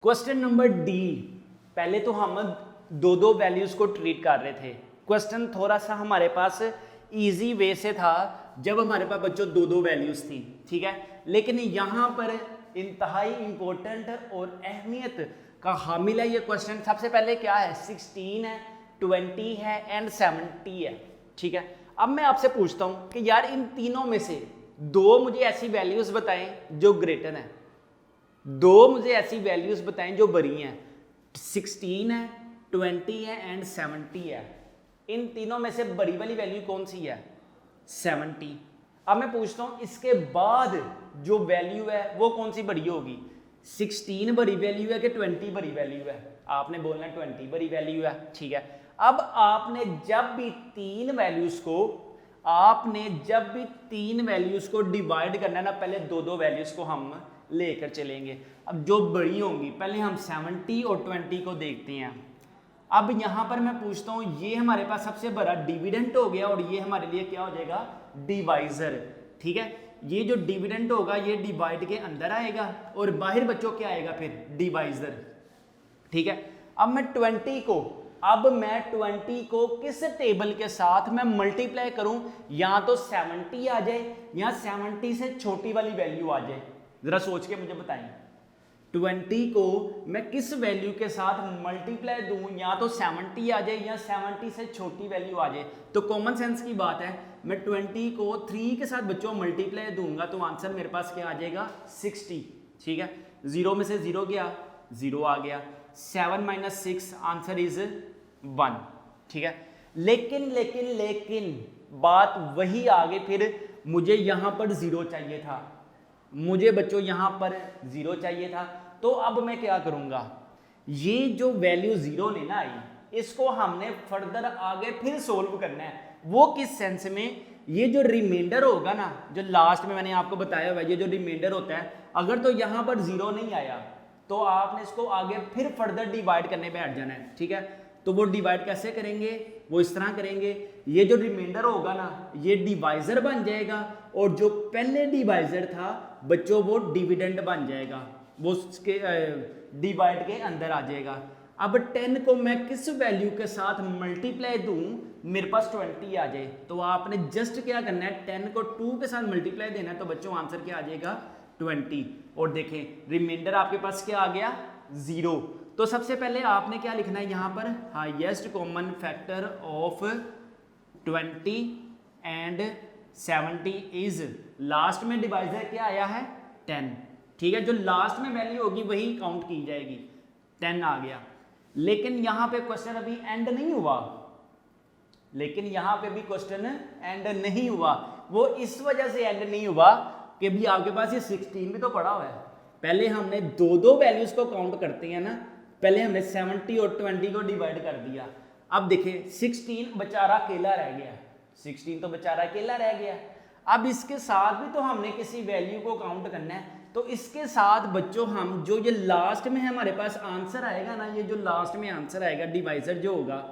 Question number D, पहले तो हम दो दो वैल्यूज को ट्रीट कर रहे थे। क्वेश्चन थोड़ा सा हमारे पास इजी वे से था जब हमारे पास बच्चों दो दो वैल्यूज थी, ठीक है। लेकिन यहाँ पर इंतहाई इंपॉर्टेंट और अहमियत का हामिल है ये क्वेश्चन। सबसे पहले क्या है, 16 है, 20 है एंड 70 है, ठीक है। अब मैं आपसे पूछता हूँ कि यार इन तीनों में से दो मुझे ऐसी वैल्यूज बताएं जो ग्रेटर हैं, दो मुझे ऐसी वैल्यूज बताएं जो बड़ी हैं। 16 है, 20 है एंड 70 है। इन तीनों में से बड़ी वाली वैल्यू कौन सी है, 70। अब मैं पूछता हूं इसके बाद जो वैल्यू है वो कौन सी बड़ी होगी, 16 बड़ी वैल्यू है कि 20 बड़ी वैल्यू है। आपने बोलना 20 बड़ी वैल्यू है, ठीक है। अब आपने जब भी तीन वैल्यूज को डिवाइड करना है ना, पहले दो दो वैल्यूज को हम लेकर चलेंगे। अब जो बड़ी होंगी पहले हम 70 और 20 को देखते हैं। अब यहां पर मैं पूछता हूं, ये हमारे पास सबसे बड़ा डिविडेंड हो गया और ये हमारे लिए क्या हो जाएगा, डिवाइजर, ठीक है। ये जो डिविडेंड होगा ये डिवाइड के अंदर आएगा और बाहर बच्चों क्या आएगा फिर, डिवाइजर, ठीक है। अब मैं 20 को किस टेबल के साथ मैं मल्टीप्लाई करूं, या तो 70 आ जाए या 70 से छोटी वाली वैल्यू आ जाए, जरा सोच के मुझे बताएं। 20 को मैं किस वैल्यू के साथ मल्टीप्लाई दूं, या तो 70 आ जाए या 70 से छोटी वैल्यू आ जाए। तो कॉमन सेंस की बात है, मैं 20 को 3 के साथ बच्चों मल्टीप्लाई दूंगा तो आंसर मेरे पास क्या आ जाएगा, 60, ठीक है। 0 में से 0 गया, 0 आ गया। 7 - 6 आंसर इज 1, ठीक है। लेकिन बात वही आगे, फिर मुझे यहां पर 0 चाहिए था, मुझे बच्चों यहां पर 0 चाहिए था। तो अब मैं क्या करूंगा, ये जो वैल्यू 0 लेना आई इसको हमने फर्दर आगे फिर सोल्व करना है। वो किस सेंस में, ये जो रिमाइंडर होगा ना, जो लास्ट में मैंने आपको बताया हुआ, ये जो रिमाइंडर होता है, अगर तो यहां पर 0 नहीं आया तो आपने इसको आगे फिर फर्दर डिवाइड करने पे हट जाना है, ठीक है। तो वो डिवाइड कैसे करेंगे, वो इस तरह करेंगे, ये जो रिमाइंडर होगा ना ये डिवाइजर बन जाएगा और जो पहले डिवाइजर था बच्चों वो डिविडेंड बन जाएगा, वो उसके डिवाइड के अंदर आ जाएगा। अब 10 को मैं किस वैल्यू के साथ मल्टीप्लाई दूं मेरे पास 20 आ जाए, तो आपने जस्ट क्या करना है, 10 को 2 के साथ मल्टीप्लाई देना है तो बच्चों आंसर क्या आ जाएगा, 20। और देखें रिमाइंडर आपके पास क्या आ गया, 0। तो सबसे पहले आपने क्या लिखना है यहाँ पर, highest common factor of 20 and 70 is, last में डिवाइजर क्या आया है, 10, ठीक है। जो लास्ट में वैल्यू होगी वही काउंट की जाएगी, 10 आ गया। लेकिन यहाँ पे क्वेश्चन अभी एंड नहीं हुआ, वो इस वजह से एंड नहीं हुआ कि भी आपके पास ये 16 भी तो पड़ा हुआ है। पहले हमने दो दो वैल्यूज को काउंट करते हैं ना, पहले हमने 70 और 20 को डिवाइड कर दिया। अब देखिए 16 बेचारा अकेला रह गया, 16 तो बेचारा अकेला रह गया। अब इसके साथ भी तो हमने किसी वैल्यू को काउंट करना है, तो इसके साथ बच्चों हम जो ये लास्ट में हमारे पास आंसर आएगा ना, ये जो लास्ट में आंसर आएगा डिवाइजर जो होगा,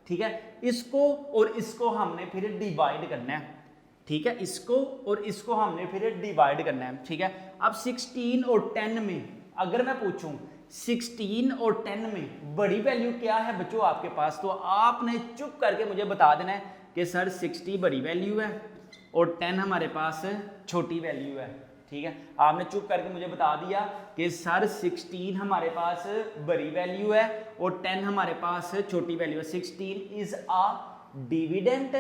ठीक है, इसको और इसको हमने फिर डिवाइड करना है, ठीक है। इसको और इसको हमने फिर डिवाइड करना है, ठीक है। अब 16 और 10 में अगर मैं पूछूं 16 और 10 में बड़ी वैल्यू क्या है बच्चों आपके पास, तो आपने चुप करके मुझे बता देना है कि सर 60 बड़ी वैल्यू है और 10 हमारे पास छोटी वैल्यू है, ठीक है। आपने चुप करके मुझे बता दिया कि सर 16 हमारे पास बड़ी वैल्यू है और 10 हमारे पास छोटी वैल्यू है। 16 is a dividend,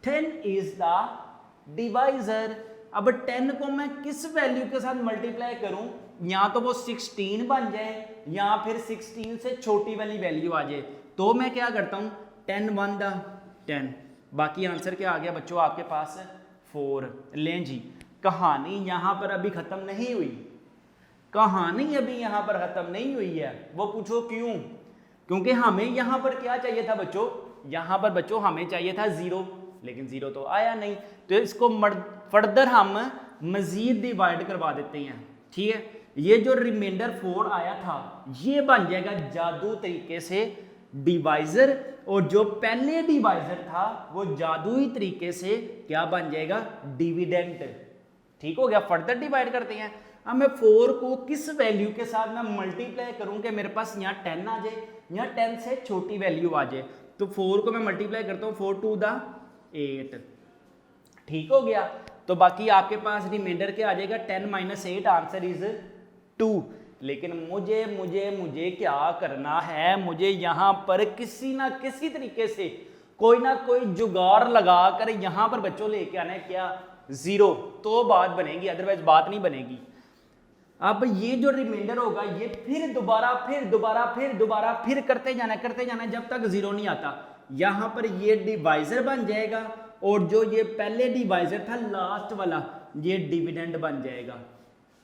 10 is the divisor. अब 10 को मैं किस वैल्यू के साथ मल्टीप्लाई करूं, या तो वो 16 बन जाए या फिर 16 से छोटी वाली वैल्यू आ जाए। तो मैं क्या करता हूं, 10 × 1 = 10, बाकी आंसर क्या आ गया बच्चों आपके पास, 4। लें जी, कहानी यहां पर अभी खत्म नहीं हुई, कहानी अभी यहां पर खत्म नहीं हुई है। वो पूछो क्यों, क्योंकि हमें यहां पर क्या चाहिए था बच्चों, यहां पर बच्चों हमें चाहिए था 0, लेकिन 0 तो आया नहीं, तो इसको फर्दर हम मजीद डिवाइड करवा देते हैं, ठीक है। ये जो रिमाइंडर 4 आया था ये बन जाएगा जादू तरीके से डिवाइजर, और जो पहले डिवाइजर था वो जादुई तरीके से क्या बन जाएगा, डिविडेंड, ठीक हो गया। फर्दर डिवाइड करते हैं। अब मैं 4 को किस वैल्यू के साथ मैं मल्टीप्लाई करूं कि मेरे पास यहाँ 10 आ जाए या 10 से छोटी वैल्यू आ जाए। तो 4 को मैं मल्टीप्लाई करता हूँ 4 टू द 8, ठीक हो गया। तो बाकी आपके पास रिमाइंडर क्या आ जाएगा 10 माइनस 8, आंसर इज 2। लेकिन मुझे मुझे मुझे क्या करना है, मुझे यहाँ पर किसी ना किसी तरीके से कोई ना कोई जुगाड़ लगाकर यहाँ पर बच्चों लेके आना है क्या 0, तो बात बनेगी, अदरवाइज बात नहीं बनेगी। अब ये जो रिमाइंडर होगा ये फिर दोबारा फिर करते जाना जब तक 0 नहीं आता। यहाँ पर ये डिवाइजर बन जाएगा और जो ये पहले डिवाइजर था लास्ट वाला ये डिविडेंड बन जाएगा,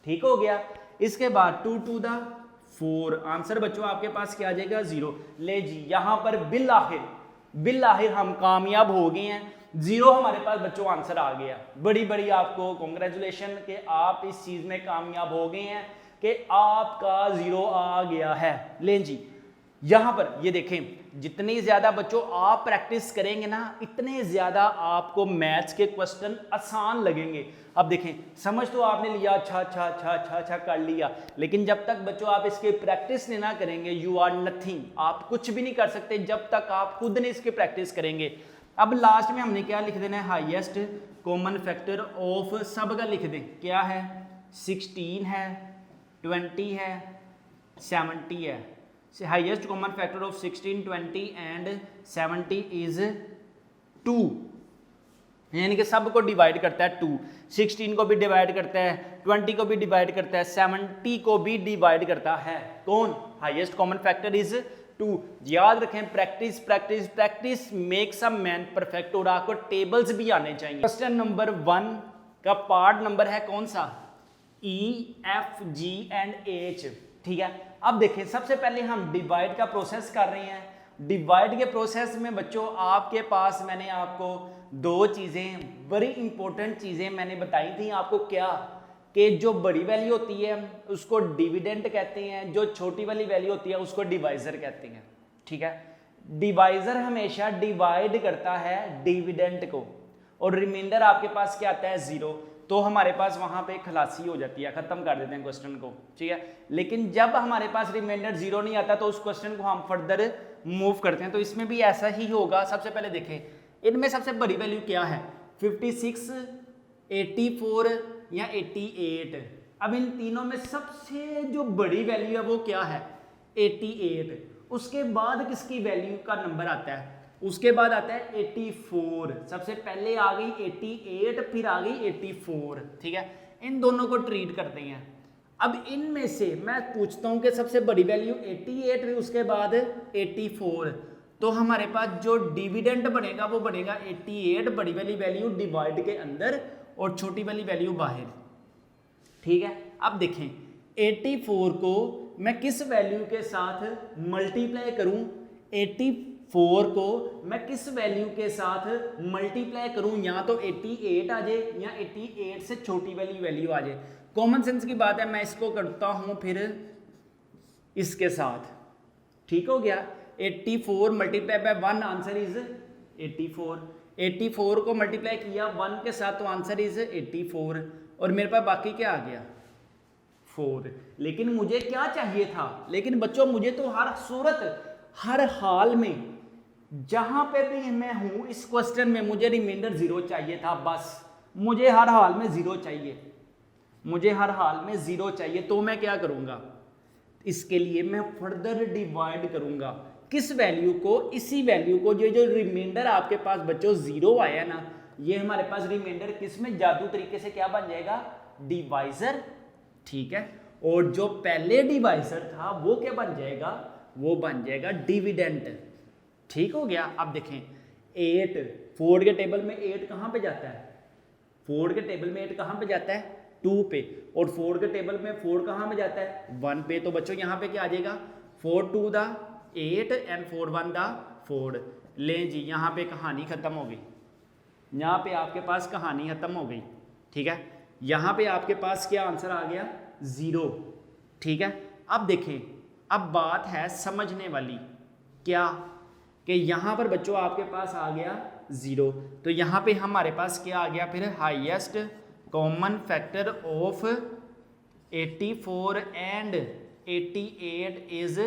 ठीक हो गया। इसके बाद 2 टू द 4, आंसर बच्चों आपके पास क्या आ जाएगा 0। ले जी यहाँ पर बिल आखिर हम कामयाब हो गए हैं, 0 हमारे पास बच्चों आंसर आ गया। बड़ी बड़ी आपको कॉन्ग्रेचुलेशन कि आप इस चीज में कामयाब हो गए हैं कि आपका 0 आ गया है। ले जी यहां पर ये देखें, जितनी ज्यादा बच्चों आप प्रैक्टिस करेंगे ना इतने ज्यादा आपको मैथ्स के क्वेश्चन आसान लगेंगे। अब देखें, समझ तो आपने लिया, अच्छा कर लिया, लेकिन जब तक बच्चों आप इसके प्रैक्टिस नहीं ना करेंगे यू आर नथिंग, आप कुछ भी नहीं कर सकते जब तक आप खुद नहीं इसकी प्रैक्टिस करेंगे। अब लास्ट में हमने क्या लिख देना है, हाईएस्ट कॉमन फैक्टर ऑफ सब का लिख दें, क्या है 16 है, 20 है, 70 है। Highest common factor of 16, 20 and 70 is 2, यानी कि सब को डिवाइड करता है 2, 16 को भी डिवाइड करता है, 20 को भी डिवाइड करता है, 70 को भी डिवाइड करता है। कौन? Highest common factor is 2। याद रखें, practice practice practice makes a man perfect, और आपको टेबल्स भी आने चाहिए। क्वेश्चन नंबर 1 का पार्ट नंबर है कौन सा, EFG एंड H, ठीक है। अब देखें, सबसे पहले हम डिवाइड का प्रोसेस कर रहे हैं। डिवाइड के प्रोसेस में बच्चों आपके पास मैंने आपको 2 चीजें, बड़ी इंपॉर्टेंट चीजें मैंने बताई थी आपको, क्या कि जो बड़ी वैल्यू होती है उसको डिविडेंड कहते हैं, जो छोटी वाली वैल्यू होती है उसको डिवाइजर कहते हैं, ठीक है। डिवाइजर हमेशा डिवाइड करता है डिविडेंड को, और रिमाइंडर आपके पास क्या आता है 0, तो हमारे पास वहां पे खलासी हो जाती है, खत्म कर देते हैं क्वेश्चन को, ठीक है। लेकिन जब हमारे पास रिमाइंडर 0 नहीं आता तो उस क्वेश्चन को हम फर्दर मूव करते हैं। तो इसमें भी ऐसा ही होगा। सबसे पहले देखें, इनमें सबसे बड़ी वैल्यू क्या है, 56, 84 या 88। अब इन तीनों में सबसे जो बड़ी वैल्यू है वो क्या है 88। उसके बाद किसकी वैल्यू का नंबर आता है, उसके बाद आता है 84। सबसे पहले आ गई 88, फिर आ गई 84, ठीक है। इन दोनों को ट्रीट करते हैं। अब इनमें से मैं पूछता हूं कि सबसे बड़ी वैल्यू 88 है, उसके बाद 84, तो हमारे पास जो डिविडेंड बनेगा वो बनेगा 88, बड़ी वाली वैल्यू डिवाइड के अंदर और छोटी वाली वैल्यू बाहर, ठीक है। अब देखें 84 को मैं किस वैल्यू के साथ मल्टीप्लाई करूं, 84 को मैं किस वैल्यू के साथ मल्टीप्लाई करूं, या तो 88 आ जाए या 88 से छोटी वाली वैल्यू आ जाए। कॉमन सेंस की बात है, मैं इसको करता हूं फिर इसके साथ, ठीक हो गया। 84 मल्टीप्लाई बाय 1, आंसर इज 84। 84 को मल्टीप्लाई किया 1 के साथ तो आंसर इज 84, और मेरे पास बाकी क्या आ गया 4। लेकिन मुझे क्या चाहिए था, लेकिन बच्चों मुझे तो हर सूरत हर हाल में जहां पे भी मैं हूं इस क्वेश्चन में मुझे रिमाइंडर 0 चाहिए था। बस मुझे हर हाल में 0 चाहिए, मुझे हर हाल में 0 चाहिए। तो मैं क्या करूंगा, इसके लिए मैं फर्दर डिवाइड करूंगा किस वैल्यू को, इसी वैल्यू को, जो रिमाइंडर आपके पास बच्चों 0 आया ना, ये हमारे पास रिमाइंडर किस में जादू तरीके से क्या बन जाएगा डिवाइजर, ठीक है। और जो पहले डिवाइजर था वो क्या बन जाएगा, वो बन जाएगा डिविडेंड, ठीक हो गया। अब देखें 8, 4 के टेबल में 8 कहां पे जाता है, 4 के टेबल में 8 कहां पे जाता है 2 पे, और 4 के टेबल में 4 कहां में जाता है 1 पे। तो बच्चों यहां पे क्या आ जाएगा 4 2 द 8 एंड 4 1 द 4। ले जी यहां पे कहानी खत्म हो गई, यहां पे आपके पास कहानी खत्म हो गई, ठीक है। यहां पे आपके पास क्या आंसर आ गया 0, ठीक है। अब देखें, अब बात है समझने वाली, क्या कि यहां पर बच्चों आपके पास आ गया 0, तो यहां पे हमारे पास क्या आ गया फिर highest common factor of 84 and 88 is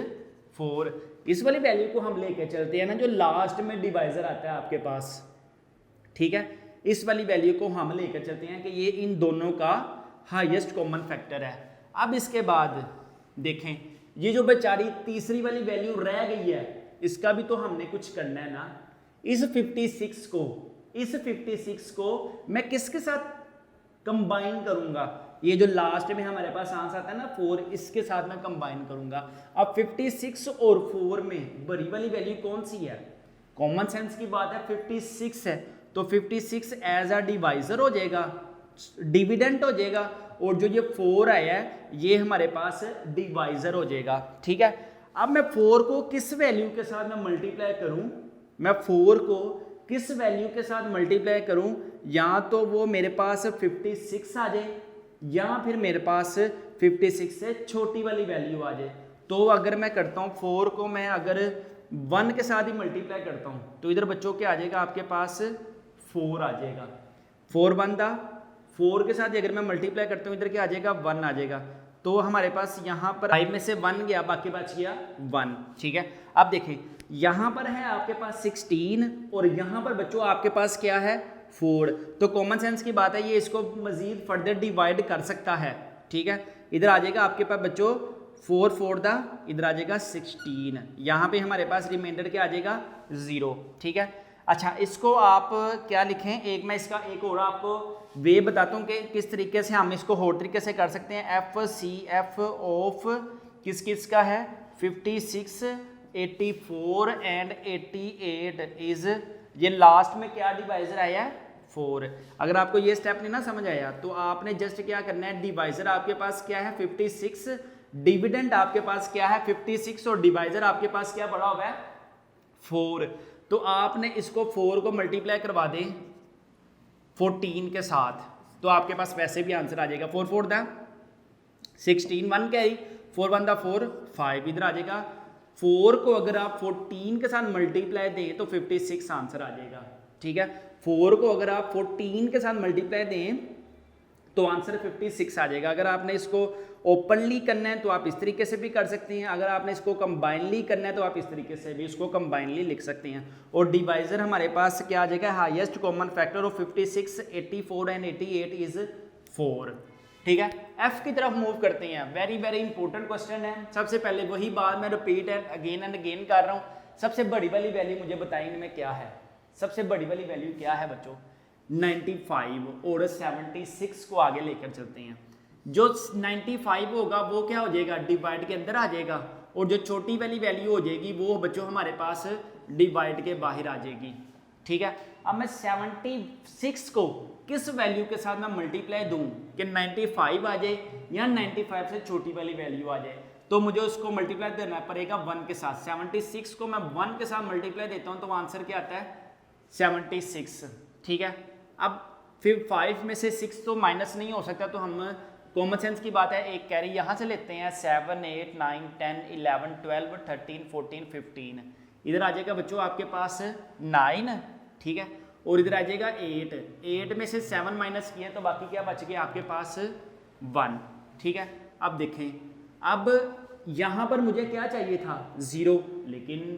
4। इस वाली वैल्यू को हम लेके चलते हैं ना, जो लास्ट में डिवाइजर आता है आपके पास, ठीक है, इस वाली वैल्यू को हम लेकर चलते हैं कि ये इन दोनों का हाईएस्ट कॉमन फैक्टर है। अब इसके बाद देखें, ये जो बेचारी तीसरी वाली वैल्यू रह गई है, इसका भी तो हमने कुछ करना है ना। इस 56 को मैं किसके साथ कंबाइन करूंगा? ये जो लास्ट में हमारे पास आंसर आता है ना 4, इसके साथ मैं कंबाइन करूंगा। अब 56 और 4 में बड़ी वाली वैल्यू कौन सी है? कॉमन सेंस की बात है, 56 है तो 56 एज अ डिवाइजर हो जाएगा, डिविडेंट हो जाएगा, और जो ये 4 आया है ये हमारे पास डिवाइजर हो जाएगा, ठीक है। अब मैं 4 को किस वैल्यू के साथ मैं मल्टीप्लाई करूं? मैं 4 को किस वैल्यू के साथ मल्टीप्लाई करूं? या तो वो मेरे पास 56 आ जाए, या फिर मेरे पास 56 से छोटी वाली वैल्यू आ जाए। तो अगर मैं करता हूं 4 को मैं अगर 1 के साथ ही मल्टीप्लाई करता हूं तो इधर बच्चों क्या आ जाएगा? आपके पास 4 आ जाएगा। 4 1 था, 4 के साथ ही अगर मैं मल्टीप्लाई करता हूँ इधर क्या आ जाएगा? 1 आ जाएगा। तो हमारे पास यहाँ पर 5 में से 1 गया, बाकी बच गया 1, ठीक है। अब देखें, यहाँ पर है आपके पास 16 और यहाँ पर बच्चों आपके पास क्या है? 4। तो कॉमन सेंस की बात है, ये इसको मजीद फर्दर डिवाइड कर सकता है, ठीक है। इधर आ जाएगा आपके पास बच्चों 4 4 दा, इधर आ जाएगा 16, यहाँ पे हमारे पास रिमाइंडर क्या आ जाएगा? 0, ठीक है। अच्छा, इसको आप क्या लिखें? एक मैं इसका एक और आपको वे बताता हूँ कि किस तरीके से हम इसको और तरीके से कर सकते हैं। FCF ऑफ किस किस का है? 56, 84 एंड 88 इज, ये लास्ट में क्या डिवाइजर आया है? 4। अगर आपको ये स्टेप नहीं ना समझ आया तो आपने जस्ट क्या करना है, डिवाइजर आपके पास क्या है? 56, डिविडेंड आपके पास क्या है? 56, और डिवाइजर आपके पास क्या पड़ा हुआ है? 4। तो आपने इसको 4 को मल्टीप्लाई करवा दें 14 के साथ, तो आपके पास वैसे भी आंसर आ जाएगा। 4 4 दा 16, 1 कैरी, 4 1 दा 4 5, इधर आ जाएगा। 4 को अगर आप 14 के साथ मल्टीप्लाई दें तो 56 आंसर आ जाएगा, ठीक है। 4 को अगर आप 14 के साथ मल्टीप्लाई दें तो आंसर 56 आ जाएगा। अगर आपने इसको ओपनली करना है तो आप इस तरीके से भी कर सकते हैं, अगर आपने इसको कंबाइनली करना है तो आप इस तरीके से भी इसको कंबाइनली लिख सकते हैं। और डिवाइजर हमारे पास क्या आ जाएगा? Highest common factor of 56, 84 and 88 is 4, ठीक है। एफ की तरफ मूव करते हैं। वेरी वेरी इंपॉर्टेंट क्वेश्चन है। सबसे पहले वही बात मैं रिपीट अगेन एंड अगेन कर रहा हूँ। सबसे बड़ी वाली वैल्यू मुझे बताएं इनमें क्या है? सबसे बड़ी वाली वैल्यू क्या है बच्चों? 95 और 76 को आगे लेकर चलते हैं। जो 95 होगा वो क्या हो जाएगा? डिवाइड के अंदर आ जाएगा, और जो छोटी वाली वैल्यू हो जाएगी वो बच्चों हमारे पास डिवाइड के बाहर आ जाएगी, ठीक है। अब मैं 76 को किस वैल्यू के साथ मैं मल्टीप्लाई दूं कि 95 आ जाए या 95 से छोटी वाली वैल्यू आ जाए? तो मुझे उसको मल्टीप्लाई देना पड़ेगा 1 के साथ। 76 को मैं 1 के साथ मल्टीप्लाई देता हूं तो आंसर क्या आता है? 76, ठीक है। अब फिर 5 में से 6 तो माइनस नहीं हो सकता, तो हम कॉमन सेंस की बात है, एक कैरी यहाँ से लेते हैं। 7 8 9 10 11 12 13 14 15, इधर आ जाएगा बच्चों आपके पास 9, ठीक है, और इधर आ जाएगा 8 में से 7 माइनस किए तो बाकी क्या बच गया आपके पास? 1, ठीक है। अब देखें, अब यहाँ पर मुझे क्या चाहिए था? 0, लेकिन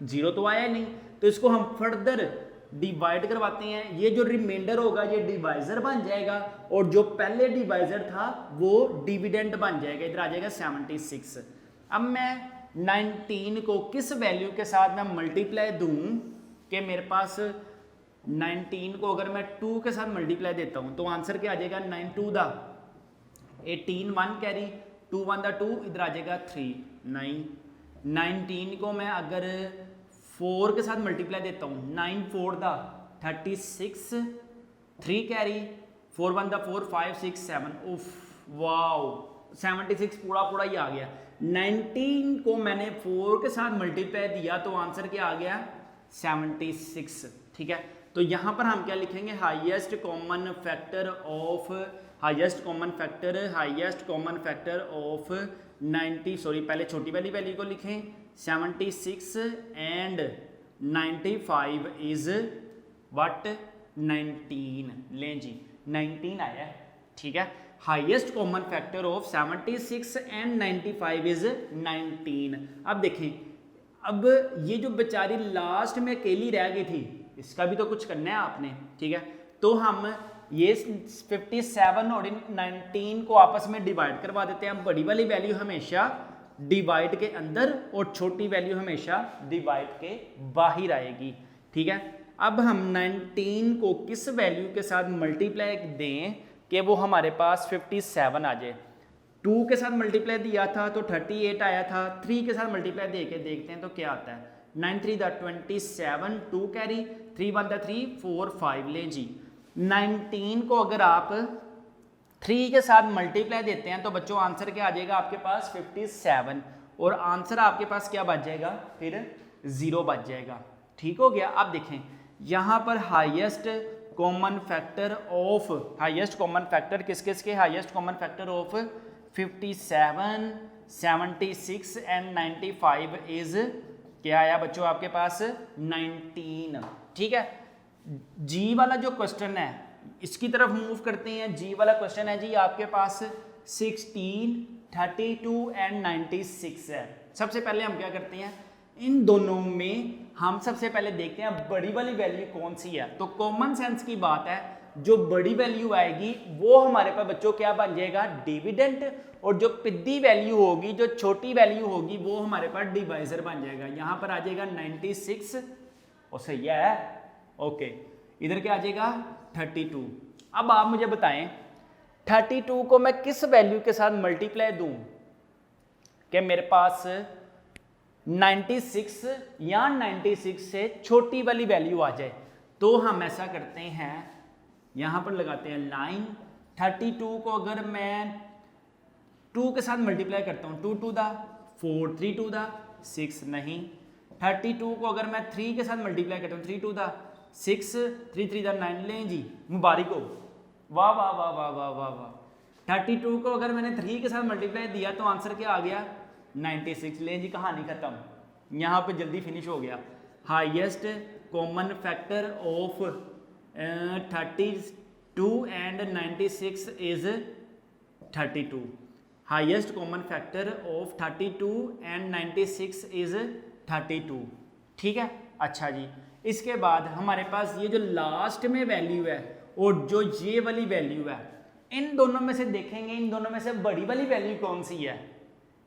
0 तो आया नहीं, तो इसको हम फर्दर डिवाइड करवाते हैं। ये जो रिमाइंडर होगा ये डिवाइजर बन जाएगा, और जो पहले डिवाइजर था वो डिविडेंड बन जाएगा। इधर आ जाएगा 76। अब मैं 19 को किस वैल्यू के साथ मैं मल्टीप्लाई दूं कि मेरे पास 19 को अगर मैं 2 के साथ मल्टीप्लाई देता हूं तो आंसर क्या आ जाएगा? 9 2 दा 18, 1 कैरी, 2 1 दा 2, इधर आ जाएगा 3 9। 19 को मैं अगर 4 के साथ मल्टीप्लाई देता हूँ, 9 4 दा 36, 3 कैरी, 4 1 दा 4 5 6 7, उफ वाओ 76 पूरा पूरा ही आ गया। 19 को मैंने 4 के साथ मल्टीप्लाई दिया तो आंसर क्या आ गया? 76, ठीक है। तो यहाँ पर हम क्या लिखेंगे? Highest common factor of of 90, sorry पहले छोटी वाली वैल्यू को लिखें, 76 एंड 95 इज व्हाट? 19। लें जी, 19 आया है, ठीक है। Highest common factor of 76 and 95 is 19। अब देखें, अब ये जो बेचारी लास्ट में अकेली रह गई थी, इसका भी तो कुछ करना है आपने, ठीक है। तो हम ये 57 और 19 को आपस में डिवाइड करवा देते हैं। बड़ी वाली वैल्यू हमेशा डिवाइड के अंदर और छोटी वैल्यू हमेशा डिवाइड के बाहर आएगी, ठीक है। अब हम 19 को किस वैल्यू के साथ मल्टीप्लाई दें कि वो हमारे पास 57 आ जाए। 2 के साथ मल्टीप्लाई दिया था तो 38 आया था, 3 के साथ मल्टीप्लाई दे के देखते हैं तो क्या आता है। 9 3 27, 2 कैरी, 3 1 3 4 5 लें जी। 19 को अगर आप 3 के साथ मल्टीप्लाई देते हैं तो बच्चों आंसर क्या आ जाएगा आपके पास 57, और आंसर आपके पास क्या बच जाएगा, फिर 0 बच जाएगा, ठीक हो गया। अब देखें यहाँ पर highest common factor of, highest common factor किस किस के, highest common factor of 57, 76 and 95 is क्या आया बच्चों आपके पास 19, ठीक है। जी वाला जो क्वेश्चन है इसकी तरफ मूव करते हैं। जी वाला क्वेश्चन है जी आपके पास 16, 32 एंड 96 है। सबसे पहले हम क्या करते हैं, इन दोनों में हम सबसे पहले देखते हैं बड़ी वाली वैल्यू कौन सी है। तो कॉमन सेंस की बात है, जो बड़ी वैल्यू आएगी वो हमारे पास बच्चों क्या बन जाएगा, डिविडेंड, और जो पिद्दी वैल्यू होगी, जो छोटी वैल्यू होगी, वो हमारे पास डिवाइजर बन जाएगा। यहाँ पर आ जाएगा 96 और सही है, ओके। इधर क्या आ जाएगा 32। अब आप मुझे बताएं 32 को मैं किस वैल्यू के साथ मल्टीप्लाई दूं कि मेरे पास 96 या 96 से छोटी वाली वैल्यू आ जाए। तो हम ऐसा करते हैं, यहां पर लगाते हैं लाइन। 32 को अगर मैं 2 के साथ मल्टीप्लाई करता हूं, 2 2 दा 4, 3 2 दा 6, नहीं। 32 को अगर मैं 3 के साथ मल्टीप्लाई करता हूं, 3 2 दा 6, 3 3 दा 9 लें जी, मुबारक हो, वाह वाह वाह वाह वाह वाह वाह। 32 को अगर मैंने 3 के साथ मल्टीप्लाई दिया तो आंसर क्या आ गया 96, लें जी, कहानी खत्म, यहाँ पे जल्दी फिनिश हो गया। Highest common factor of 32 and 96 is 32। Highest common factor of 32 and 96 is 32, ठीक है। अच्छा जी, इसके बाद हमारे पास ये जो लास्ट में वैल्यू है और जो ये वाली वैल्यू है, इन दोनों में से देखेंगे, इन दोनों में से बड़ी वाली वैल्यू कौन सी है,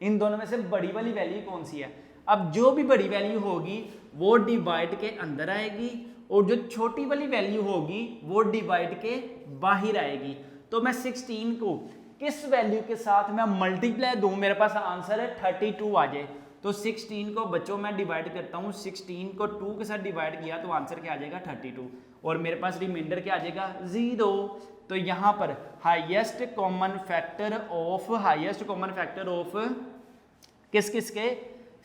इन दोनों में से बड़ी वाली वैल्यू कौन सी है। अब जो भी बड़ी वैल्यू होगी वो डिवाइड के अंदर आएगी, और जो छोटी वाली वैल्यू होगी वो डिवाइड के बाहर आएगी। तो मैं 16 को किस वैल्यू के साथ मैं मल्टीप्लाई दूं, मेरे पास आंसर है 32 आ जाए। तो 16 को बच्चों मैं डिवाइड करता हूं, 16 को 2 के साथ डिवाइड किया तो आंसर क्या आ जाएगा 32, और मेरे पास रिमाइंडर क्या आ जाएगा 0। तो यहाँ पर हाईएस्ट कॉमन फैक्टर ऑफ किस किस के,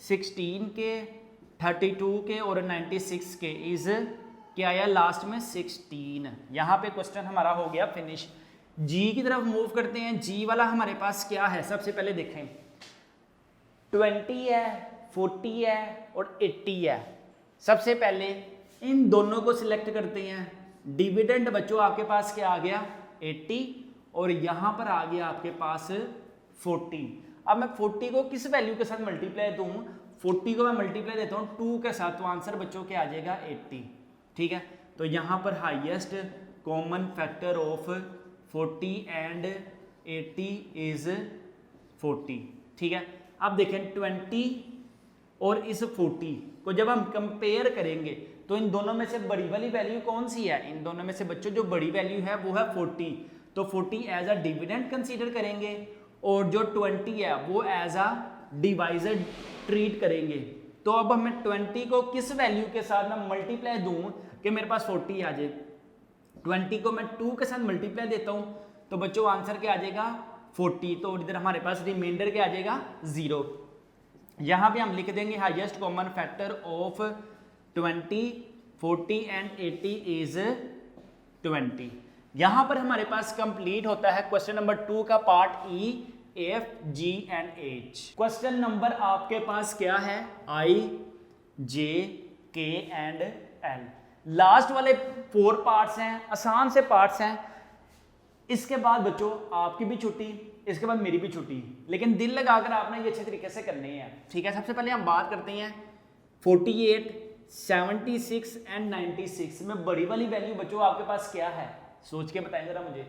16 के, 32 के और 96 के इज क्या आया लास्ट में 16। यहाँ पे क्वेश्चन हमारा हो गया फिनिश। जी की तरफ मूव करते हैं। जी वाला हमारे पास क्या है, सबसे पहले देखें 20 है, 40 है और 80 है। सबसे पहले इन दोनों को सिलेक्ट करते हैं। डिविडेंड बच्चों आपके पास क्या आ गया 80, और यहाँ पर आ गया आपके पास 40। अब मैं 40 को किस वैल्यू के साथ मल्टीप्लाई दूं, 40 को मैं मल्टीप्लाई देता हूँ 2 के साथ, तो आंसर बच्चों क्या आ जाएगा 80, ठीक है। तो यहाँ पर highest common factor of 40 and 80 is 40, ठीक है। अब देखें 20 और इस 40 को जब हम कंपेयर करेंगे तो इन दोनों में से बड़ी वाली वैल्यू कौन सी है, इन दोनों में से बच्चों जो बड़ी वैल्यू है वो है 40। तो 40 एज अ डिविडेंड कंसीडर करेंगे, और जो 20 है वो एज अ डिवाइजर ट्रीट करेंगे। तो अब हमें 20 को किस वैल्यू के साथ मैं मल्टीप्लाई दूं कि मेरे पास 40 आ जाए। 20 को मैं 2 के साथ मल्टीप्लाई देता हूं तो बच्चों आंसर क्या आ जाएगा 40। तो इधर हमारे पास रिमाइंडर क्या आ जाएगा 0। यहां पे हम लिख देंगे highest common factor of 20, 40 and 80 is 20। यहां पर हमारे पास कंप्लीट होता है क्वेश्चन नंबर 2 का part E, F, G and H. Question number आपके पास क्या है आई, जे, के एंड एल। लास्ट वाले 4 पार्ट्स हैं, आसान से पार्ट्स हैं। इसके बाद बच्चों आपकी भी छुट्टी, इसके बाद मेरी भी छुट्टी, लेकिन दिल लगाकर आपने ये अच्छे तरीके से करने हैं, ठीक है। सबसे पहले हम बात करते हैं 48, 76 एंड 96 में बड़ी वाली वैल्यू बच्चों आपके पास क्या है, सोच के बताएं जरा मुझे।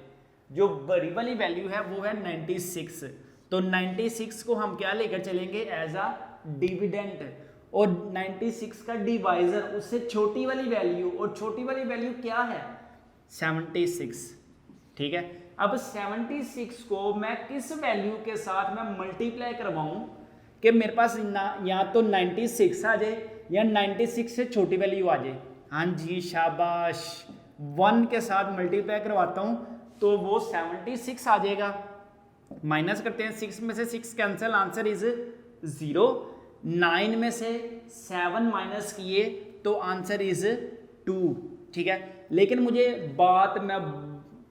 जो बड़ी वाली वैल्यू है वो है 96, तो 96 को हम क्या लेकर चलेंगे एज अ डिविडेंड, और 96 का डिवाइजर उससे छोटी वाली वैल्यू, और छोटी वाली वैल्यू क्या है 76, ठीक है। अब 76 को मैं किस वैल्यू के साथ मैं मल्टीप्लाई करवाऊं कि मेरे पास या तो 96 आ जाए या 96 से छोटी वैल्यू आ जाए। हाँ जी शाबाश, 1 के साथ मल्टीप्लाई करवाता हूं तो वो 76 आ जाएगा। माइनस करते हैं, 6 में से 6 कैंसिल, आंसर इज 0। 9 में से 7 माइनस किए तो आंसर इज 2, ठीक है। लेकिन मुझे बात मैं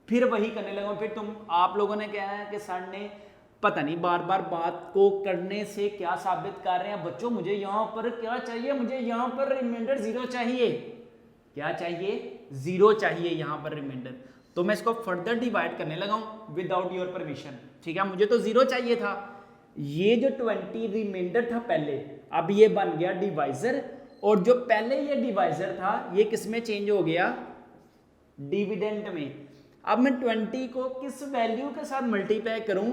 फिर वही करने लगा, फिर आप लोगों ने कहा है कि सर ने पता नहीं बार बार बात को करने से क्या साबित कर रहे हैं। बच्चों मुझे यहाँ पर क्या चाहिए, मुझे यहाँ पर रिमाइंडर 0 चाहिए। क्या चाहिए? 0 चाहिए यहाँ पर रिमाइंडर। तो मैं इसको फर्दर डिवाइड करने लगा हूँ विदाउट योर परमिशन, ठीक है। मुझे तो 0 चाहिए था, ये जो 20 रिमाइंडर था पहले, अब ये बन गया डिवाइजर, और जो पहले ये डिवाइजर था ये किस में चेंज हो गया, डिविडेंड में। अब मैं 20 को किस वैल्यू के साथ मल्टीप्लाई करूं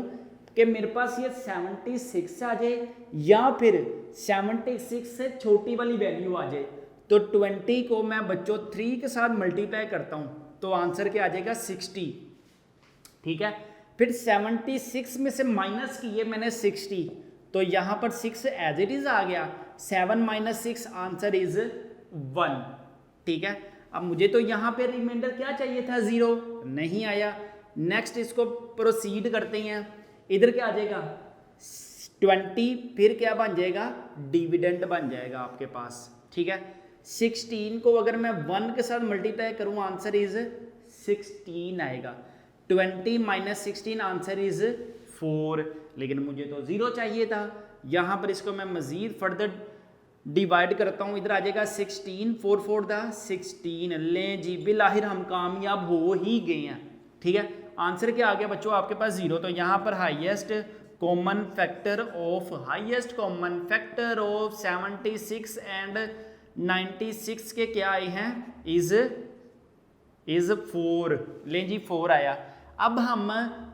कि मेरे पास ये 76 आ जाए या फिर 76 से छोटी वाली वैल्यू आ जाए। तो 20 को मैं बच्चों 3 के साथ मल्टीप्लाई करता हूं तो आंसर क्या आ जाएगा 60, ठीक है। फिर 76 में से माइनस किए मैंने 60, तो यहां पर 6 एज इट इज आ गया, 7 माइनस 6 आंसर इज 1, ठीक है। अब मुझे तो यहाँ पे रिमाइंडर क्या चाहिए था, 0, नहीं आया। नेक्स्ट इसको प्रोसीड करते हैं, इधर क्या आ जाएगा 20, फिर क्या बन जाएगा, डिविडेंड बन जाएगा आपके पास, ठीक है। 16 को अगर मैं 1 के साथ मल्टीप्लाई करूँ आंसर इज 16 आएगा। 20 माइनस 16 आंसर इज 4, लेकिन मुझे तो 0 चाहिए था। यहाँ पर इसको मैं मजीद फर्दर डिवाइड करता हूँ, इधर आ जाएगा 16, 4 4 दा 16। लें जी बिलाहिर हम कामयाब हो ही गए हैं, ठीक है। आंसर क्या आ गया बच्चों आपके पास 0। तो यहाँ पर highest common factor of 76 and 96 के क्या आए हैं, इज 4। लें जी 4 आया। अब हम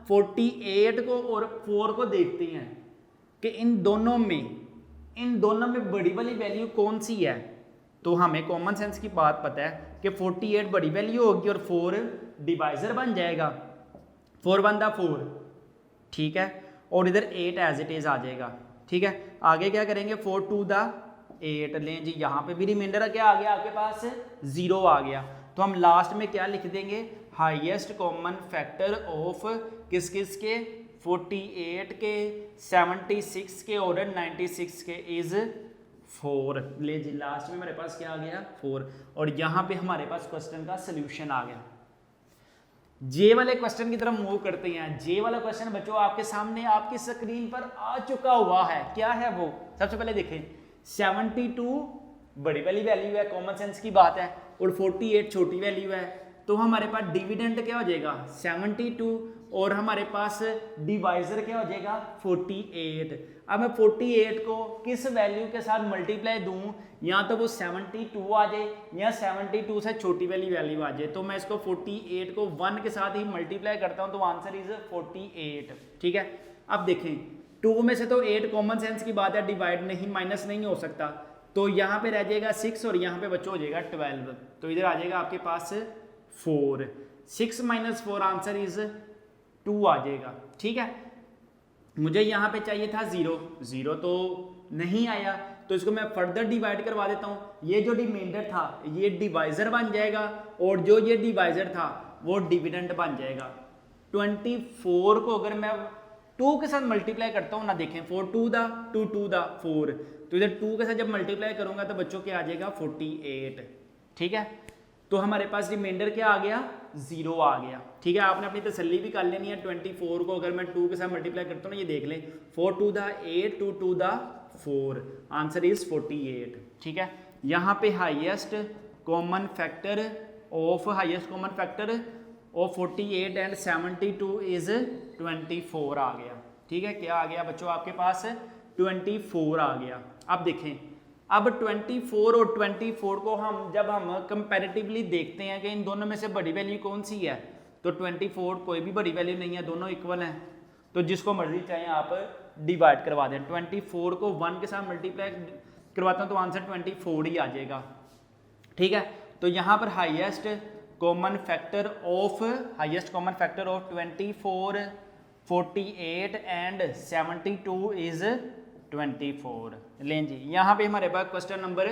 48 को और 4 को देखते हैं कि इन दोनों में बड़ी वाली वैल्यू कौन सी है। तो हमें कॉमन सेंस की बात पता है कि 48 बड़ी वैल्यू होगी और 4 डिवाइजर बन जाएगा, 4 1 दा 4, ठीक है। और इधर 8 एज इट इज आ जाएगा, ठीक है। आगे क्या करेंगे, 4 2 दा 8। लें जी यहाँ पे भी रिमाइंडर क्या आ गया आपके पास, 0 आ गया। तो हम लास्ट में क्या लिख देंगे, हाईएस्ट कॉमन फैक्टर ऑफ किस किस के, 48 के, 76 के और 96 के इज 4। ले जी लास्ट में हमारे पास क्या आ गया, 4। और यहाँ पे हमारे पास क्वेश्चन का सोल्यूशन आ गया। जे वाले क्वेश्चन की तरफ मूव करते हैं। जे वाला क्वेश्चन बच्चों आपके सामने आपकी स्क्रीन पर आ चुका हुआ है। क्या है वो, सबसे पहले देखें, 72 बड़ी वाली वैल्यू है, कॉमन सेंस की बात है, और 48 छोटी वैल्यू है। तो हमारे पास डिविडेंड क्या हो जाएगा 72, और हमारे पास डिवाइजर क्या हो जाएगा 48। अब मैं 48 को किस वैल्यू के साथ मल्टीप्लाई दूं, या तो वो 72 आ जाए या 72 से छोटी वाली वैल्यू आ जाए। तो मैं इसको 48 को 1 के साथ ही मल्टीप्लाई करता हूं तो आंसर इज 48, ठीक है। अब देखें 2 में से तो 8 कॉमन सेंस की बात है, डिवाइड नहीं, माइनस नहीं हो सकता, तो यहाँ पे रह जाएगा 6 और यहाँ पे बच्चों हो जाएगा 12। तो इधर आ जाएगा आपके पास 4, 6 माइनस 4 आंसर इज 2 आ जाएगा, ठीक है। मुझे यहाँ पे चाहिए था 0 तो नहीं आया, तो इसको मैं फर्दर डिवाइड करवा देता हूँ। ये जो रिमाइंडर था ये डिवाइजर बन जाएगा, और जो ये डिवाइजर था वो डिविडेंड बन जाएगा। 24 को अगर मैं 2 के साथ मल्टीप्लाई करता हूँ ना, देखें 4 2 दा 2 2 दा 4, तो इधर 2 के साथ जब मल्टीप्लाई करूंगा तो बच्चों क्या आ जाएगा 48, ठीक है। तो हमारे पास रिमाइंडर क्या आ गया 0 आ गया, ठीक है। आपने अपनी तसल्ली भी कर लेनी है। 24 को अगर मैं 2 के साथ मल्टीप्लाई करता हूँ ना, ये देख लें 4 2 दा 8 2 2 दा 4, आंसर इज 48, ठीक है। यहाँ पे हाईएस्ट कॉमन फैक्टर और 48 एंड 72 इज 24 आ गया। ठीक है, क्या आ गया बच्चों आपके पास 24 आ गया। अब देखें, अब 24 और 24 को जब हम कंपैरेटिवली देखते हैं कि इन दोनों में से बड़ी वैल्यू कौन सी है, तो 24 कोई भी बड़ी वैल्यू नहीं है, दोनों इक्वल हैं। तो जिसको मर्जी चाहे आप डिवाइड करवा दें। 24 को 1 के साथ मल्टीप्लाई करवाता हूँ तो आंसर 24 ही आ जाएगा। ठीक है, तो यहाँ पर highest common factor of 24, 48 and 72 is 24। लें जी, यहाँ पे हमारे पास क्वेश्चन नंबर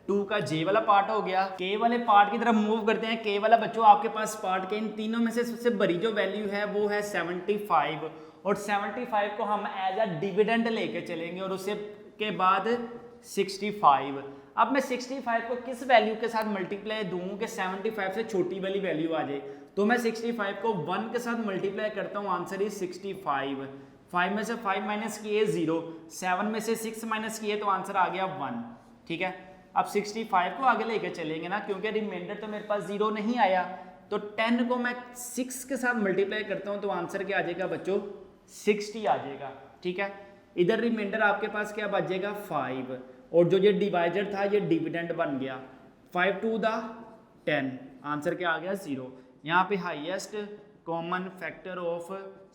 2 का जे वाला पार्ट हो गया। के वाले पार्ट की तरफ मूव करते हैं। के वाला बच्चों आपके पास पार्ट के इन तीनों में से सबसे बड़ी जो वैल्यू है वो है 75, और 75 को हम एज अ डिविडेंड लेके चलेंगे और उससे के बाद 65। अब मैं 65 को किस वैल्यू के साथ मल्टीप्लाई दूं कि 75 से छोटी वाली वैल्यू आ जाए, तो मैं 65 को 1 के साथ मल्टीप्लाई करता हूँ, आंसर इज 65। 5 में से 5 माइनस किए 0, 7 में से 6 माइनस किए तो आंसर आ गया 1। ठीक है, अब 65 को आगे लेके चलेंगे ना, क्योंकि रिमाइंडर तो मेरे पास 0 नहीं आया, तो 10 को मैं 6 के साथ मल्टीप्लाई करता हूँ तो आंसर क्या आ जाएगा बच्चों 60 आ जाएगा। ठीक है, इधर रिमाइंडर आपके पास क्या बच जाएगा 5, और जो ये डिवाइजर था ये डिविडेंड बन गया। 5 to the 10, आंसर क्या आ गया 0। यहाँ पे highest common factor of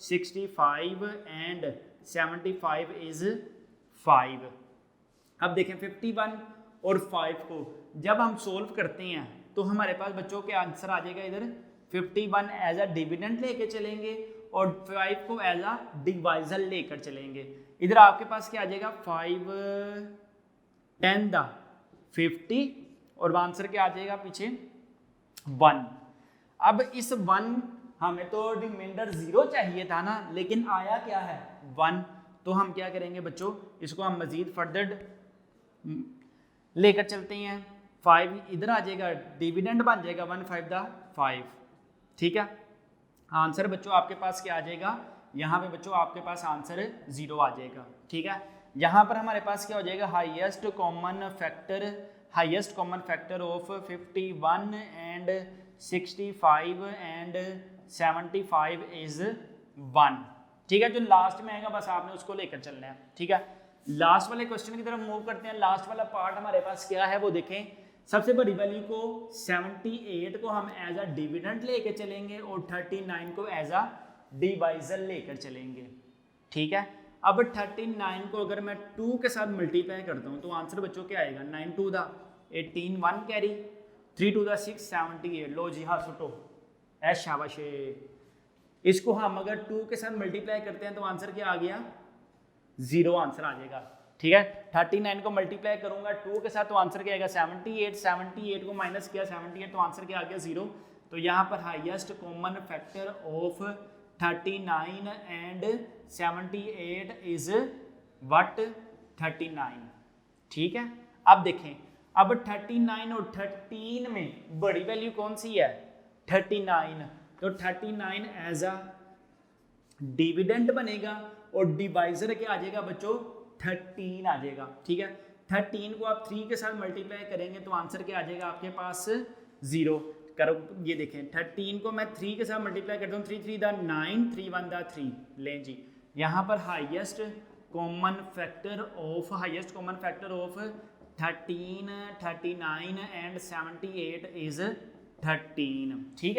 65 and 75 is 5। अब देखें 51 और 5 को जब हम सोल्व करते हैं तो हमारे पास बच्चों के आंसर आ जाएगा इधर 51 एज अ डिविडेंड लेके चलेंगे और 5 को एज अ डिवाइजर लेकर चलेंगे। इधर आपके पास क्या आ जाएगा 5 10 द 50 और आंसर क्या आ जाएगा पीछे 1। अब इस 1 हमें तो रिमाइंडर 0 चाहिए था ना, लेकिन आया क्या है 1, तो हम क्या करेंगे बच्चों इसको हम मजीद फर्दर लेकर चलते हैं। 5 इधर आ जाएगा, डिविडेंड बन जाएगा 1 5 द 5। ठीक है, आंसर बच्चों आपके पास क्या आ जाएगा, यहाँ पे बच्चों आपके पास आंसर 0 आ जाएगा। ठीक है, यहाँ पर हमारे पास क्या हो जाएगा highest common factor of 51 and 65 and 75 is 1। ठीक है, जो लास्ट में आएगा बस आपने उसको लेकर चलना है। ठीक है, लास्ट वाले क्वेश्चन की तरफ मूव करते हैं। लास्ट वाला पार्ट हमारे पास क्या है वो देखें। सबसे बड़ी वैल्यू को 78 को हम एज अ डिविडेंड लेकर चलेंगे और 39 को एज अ डिवाइजर लेकर चलेंगे। ठीक है, अब 39 को अगर मैं 2 के साथ मल्टीप्लाई करता हूँ तो आंसर बच्चों क्या आएगा 9 to the 18 1 carry 3 to the 6 78। लो जी हाँ सुटो ऐ शाबाश। इसको हम अगर 2 के साथ मल्टीप्लाई करते हैं तो आंसर क्या आ गया 0 आंसर आ जाएगा। ठीक है, 39 को मल्टीप्लाई करूंगा 2 के साथ तो आंसर क्या आएगा 78 को माइनस किया 78 तो आंसर क्या आ गया 0। तो यहाँ पर highest common factor of 39 and 78 is what 39। ठीक है, अब देखें अब 39 और 13 में बड़ी वैल्यू कौन सी है 39, तो 39 एज अ डिविडेंड बनेगा और डिवाइजर क्या आ जाएगा बच्चों 13 आ जाएगा। ठीक है, 13 को आप 3 के साथ मल्टीप्लाई करेंगे तो आंसर क्या आ जाएगा आपके पास 0। करो ये देखें 13 को मैं 3 के साथ मल्टीप्लाई करता हूँ 3 3 द 9 3 1 द 3। लें जी, यहाँ पर highest common factor of 13 39 and 78 is 13। ठीक है।